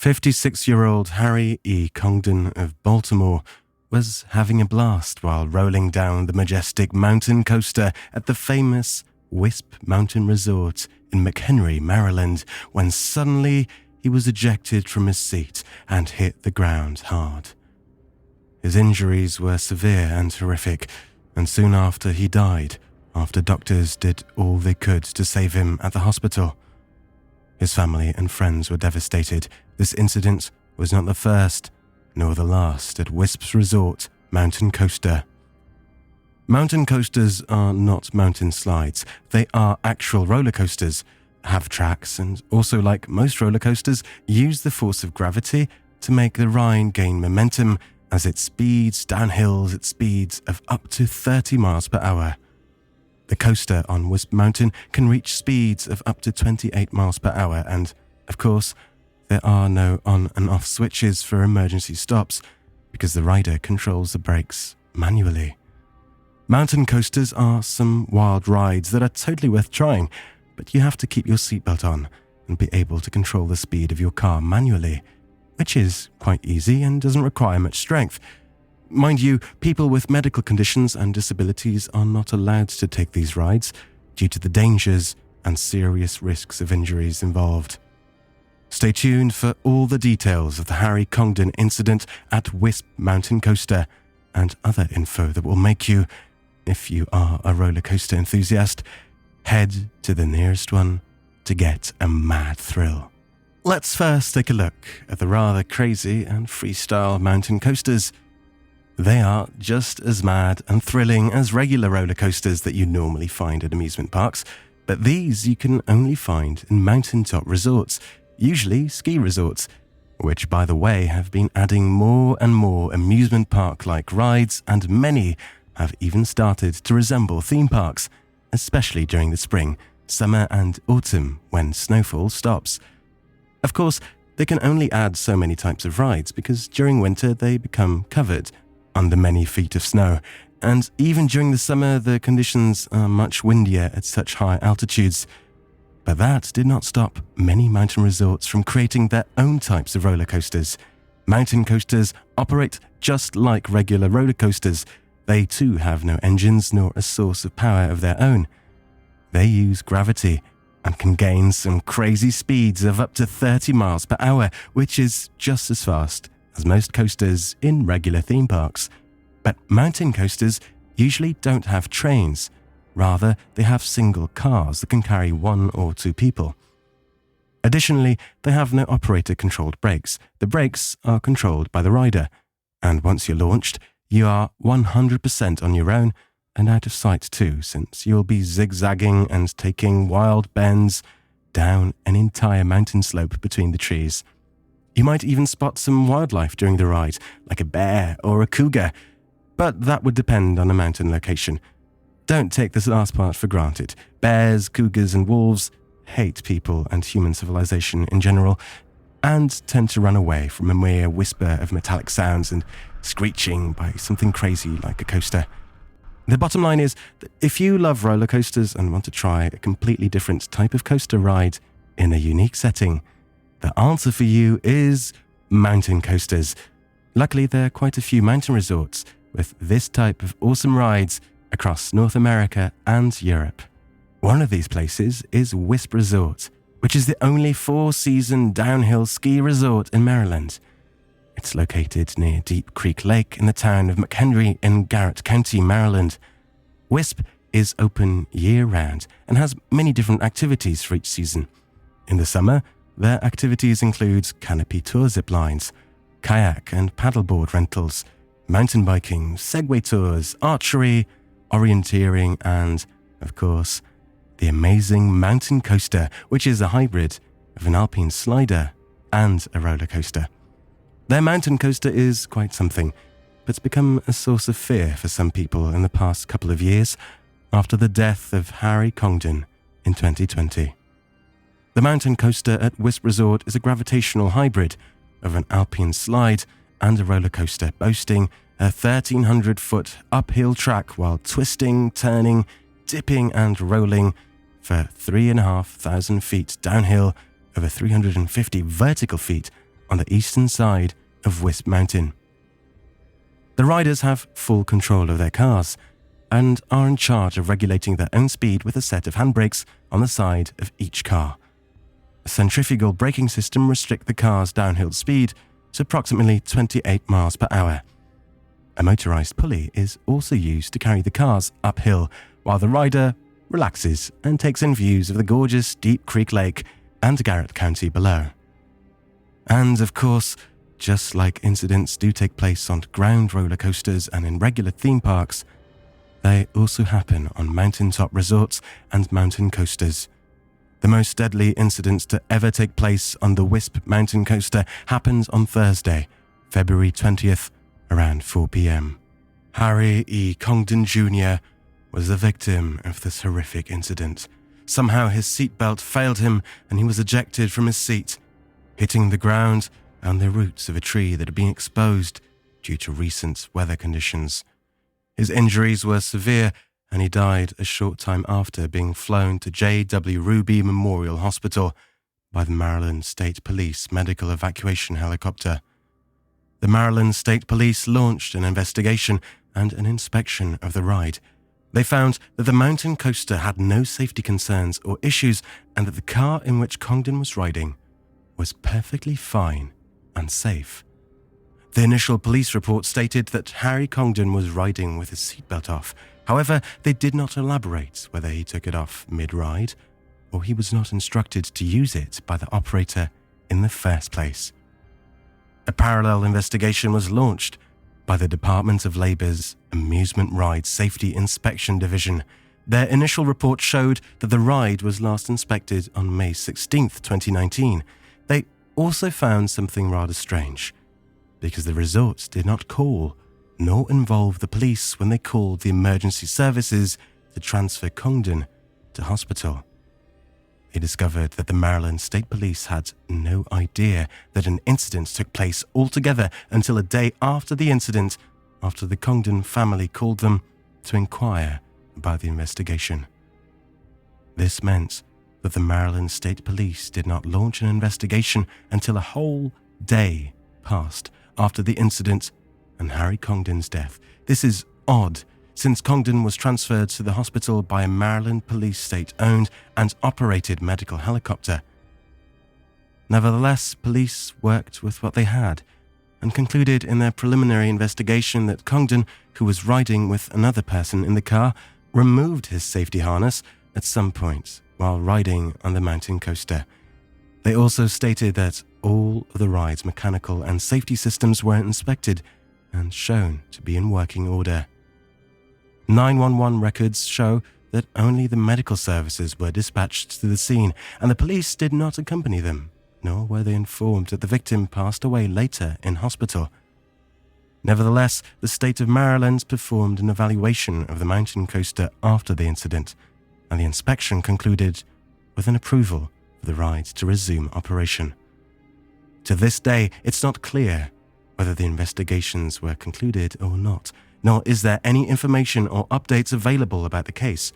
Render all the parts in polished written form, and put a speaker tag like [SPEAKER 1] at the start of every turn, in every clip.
[SPEAKER 1] 56-year-old Harry E. Congdon of Baltimore was having a blast while rolling down the majestic mountain coaster at the famous Wisp Mountain Resort in McHenry, Maryland, when suddenly he was ejected from his seat and hit the ground hard. His injuries were severe and horrific, and soon after he died, after doctors did all they could to save him at the hospital. His family and friends were devastated. This incident was not the first, nor the last at Wisp's Resort Mountain Coaster. Mountain coasters are not mountain slides. They are actual roller coasters, have tracks, and also, like most roller coasters, use the force of gravity to make the ride gain momentum as it speeds down hills at speeds of up to 30 miles per hour. The coaster on Wisp Mountain can reach speeds of up to 28 miles per hour, and, of course, there are no on and off switches for emergency stops because the rider controls the brakes manually. Mountain coasters are some wild rides that are totally worth trying, but you have to keep your seatbelt on and be able to control the speed of your car manually, which is quite easy and doesn't require much strength. Mind you, people with medical conditions and disabilities are not allowed to take these rides due to the dangers and serious risks of injuries involved. Stay tuned for all the details of the Harry Congdon incident at Wisp Mountain Coaster and other info that will make you, if you are a roller coaster enthusiast, head to the nearest one to get a mad thrill. Let's first take a look at the rather crazy and freestyle mountain coasters. They are just as mad and thrilling as regular roller coasters that you normally find at amusement parks, but these you can only find in mountaintop resorts, usually ski resorts, which, by the way, have been adding more and more amusement park-like rides, and many have even started to resemble theme parks, especially during the spring, summer and autumn when snowfall stops. Of course, they can only add so many types of rides because during winter they become covered under many feet of snow, and even during the summer the conditions are much windier at such high altitudes. But that did not stop many mountain resorts from creating their own types of roller coasters. Mountain coasters operate just like regular roller coasters. They too have no engines nor a source of power of their own. They use gravity and can gain some crazy speeds of up to 30 miles per hour, which is just as fast as most coasters in regular theme parks. But mountain coasters usually don't have trains. Rather, they have single cars that can carry 1 or 2 people. Additionally, they have no operator-controlled brakes. The brakes are controlled by the rider, and once you're launched, you are 100% on your own and out of sight too, since you'll be zigzagging and taking wild bends down an entire mountain slope between the trees. You might even spot some wildlife during the ride, like a bear or a cougar, but that would depend on the mountain location. Don't take this last part for granted. Bears, cougars, and wolves hate people and human civilization in general, and tend to run away from a mere whisper of metallic sounds and screeching by something crazy like a coaster. The bottom line is that if you love roller coasters and want to try a completely different type of coaster ride in a unique setting, the answer for you is mountain coasters. Luckily, there are quite a few mountain resorts with this type of awesome rides across North America and Europe. One of these places is Wisp Resort, which is the only 4-season downhill ski resort in Maryland. It's located near Deep Creek Lake in the town of McHenry in Garrett County, Maryland. Wisp is open year-round and has many different activities for each season. In the summer, their activities include canopy tour zip lines, kayak and paddleboard rentals, mountain biking, Segway tours, archery, orienteering, and, of course, the amazing mountain coaster, which is a hybrid of an alpine slider and a roller coaster. Their mountain coaster is quite something, but it's become a source of fear for some people in the past couple of years after the death of Harry Congdon in 2020. The mountain coaster at Wisp Resort is a gravitational hybrid of an alpine slide and a roller coaster, boasting a 1,300-foot uphill track while twisting, turning, dipping and rolling for 3,500 feet downhill over 350 vertical feet on the eastern side of Wisp Mountain. The riders have full control of their cars and are in charge of regulating their own speed with a set of handbrakes on the side of each car. A centrifugal braking system restricts the car's downhill speed to approximately 28 miles per hour. A motorized pulley is also used to carry the cars uphill while the rider relaxes and takes in views of the gorgeous Deep Creek Lake and Garrett County below. And of course, just like incidents do take place on ground roller coasters and in regular theme parks, they also happen on mountaintop resorts and mountain coasters. The most deadly incident to ever take place on the Wisp Mountain coaster happened on Thursday, February 20th, around 4 p.m. Harry E. Congdon Jr. was the victim of this horrific incident. Somehow his seatbelt failed him and he was ejected from his seat, hitting the ground and the roots of a tree that had been exposed due to recent weather conditions. His injuries were severe and he died a short time after being flown to J.W. Ruby Memorial Hospital by the Maryland State Police medical evacuation helicopter. The Maryland State Police launched an investigation and an inspection of the ride. They found that the mountain coaster had no safety concerns or issues and that the car in which Congdon was riding was perfectly fine and safe. The initial police report stated that Harry Congdon was riding with his seatbelt off. However, they did not elaborate whether he took it off mid-ride or he was not instructed to use it by the operator in the first place. A parallel investigation was launched by the Department of Labor's Amusement Ride Safety Inspection Division. Their initial report showed that the ride was last inspected on May 16, 2019. They also found something rather strange, because the resort did not call nor involve the police when they called the emergency services to transfer Congdon to hospital. They discovered that the Maryland State Police had no idea that an incident took place altogether until a day after the incident, after the Congdon family called them to inquire about the investigation. This meant that the Maryland State Police did not launch an investigation until a whole day passed after the incident and Harry Congdon's death. This is odd, since Congdon was transferred to the hospital by a Maryland police state-owned and operated medical helicopter. Nevertheless, police worked with what they had and concluded in their preliminary investigation that Congdon, who was riding with another person in the car, removed his safety harness at some point while riding on the mountain coaster. They also stated that all of the ride's mechanical and safety systems were inspected and shown to be in working order. 911 records show that only the medical services were dispatched to the scene and the police did not accompany them, nor were they informed that the victim passed away later in hospital. Nevertheless, the state of Maryland performed an evaluation of the mountain coaster after the incident, and the inspection concluded with an approval for the ride to resume operation. To this day, it's not clear whether the investigations were concluded or not, nor is there any information or updates available about the case.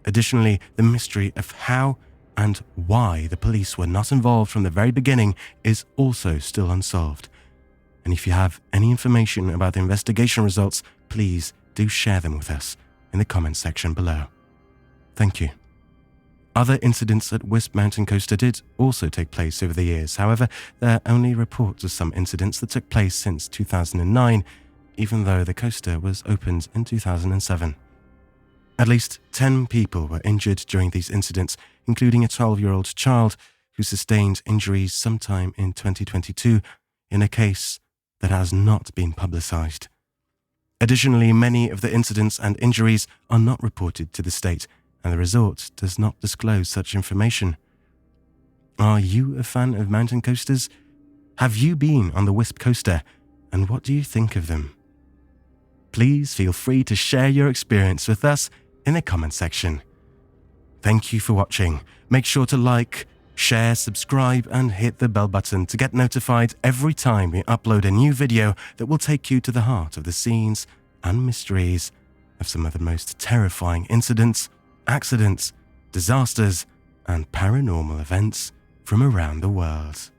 [SPEAKER 1] Additionally, the mystery of how and why the police were not involved from the very beginning is also still unsolved. And if you have any information about the investigation results, please do share them with us in the comments section below. Thank you. Other incidents at Wisp Mountain Coaster did also take place over the years. However, there are only reports of some incidents that took place since 2009, even though the coaster was opened in 2007. At least 10 people were injured during these incidents, including a 12-year-old child who sustained injuries sometime in 2022 in a case that has not been publicized. Additionally, many of the incidents and injuries are not reported to the state, and the resort does not disclose such information. Are you a fan of mountain coasters? Have you been on the Wisp coaster, and what do you think of them? Please feel free to share your experience with us in the comment section. Thank you for watching. Make sure to like, share, subscribe, and hit the bell button to get notified every time we upload a new video that will take you to the heart of the scenes and mysteries of some of the most terrifying incidents, accidents, disasters, and paranormal events from around the world.